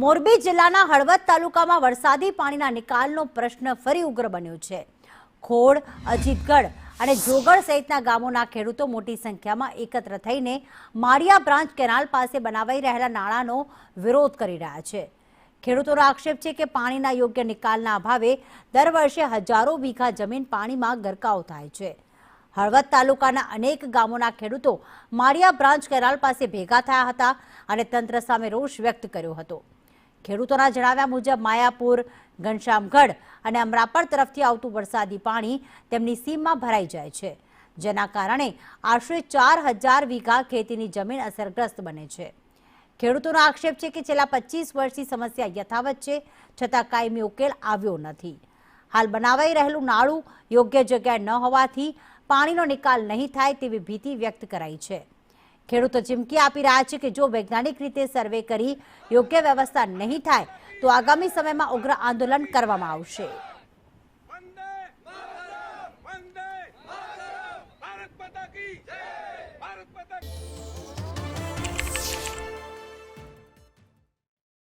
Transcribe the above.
મોરબી જિલ્લાના હળવદ તાલુકામાં વરસાદી પાણીના નિકાલનો પ્રશ્ન ફરી ઉગ્ર બન્યો છે। ખોડ, અજીતગઢ અને જોગળ સહિતના ગામોના ખેડૂતો મોટી સંખ્યામાં એકત્ર થઈને માળિયા બ્રાન્ચ કેનાલ પાસે બનાવાઈ રહેલા નાળાનો વિરોધ કરી રહ્યા છે। ખેડૂતોનો આક્ષેપ છે કે પાણીના યોગ્ય નિકાલના અભાવે દર વર્ષે હજારો વીઘા જમીન પાણીમાં ગરકાવ થાય છે। હળવદ તાલુકાના અનેક ગામોના ખેડૂતો માળિયા બ્રાન્ચ કેનાલ પાસે ભેગા થયા હતા અને તંત્ર સામે રોષ વ્યક્ત કર્યો હતો। ખેડૂતોના જણાવ્યા મુજબ માયાપુર, ઘનશ્યામગઢ અને અમરાપર તરફથી આવતું વરસાદી પાણી તેમની સીમમાં ભરાઈ જાય છે, જેના કારણે આશરે 4000 વીઘા ખેતીની જમીન અસરગ્રસ્ત બને છે। ખેડૂતોનો આક્ષેપ છે કે છેલ્લા 25 વર્ષથી સમસ્યા યથાવત છે, છતાં કાયમી ઉકેલ આવ્યો નથી। હાલ બનાવાઈ રહેલું નાળું યોગ્ય જગ્યાએ ન હોવાથી પાણીનો નિકાલ નહીં થાય તેવી ભીતિ વ્યક્ત કરાઈ છે। ખેડૂતો ચીમકી આપી રહ્યા છે કે જો વૈજ્ઞાનિક રીતે સર્વે કરી યોગ્ય વ્યવસ્થા નહીં થાય તો આગામી સમયમાં ઉગ્ર આંદોલન કરવામાં આવશે।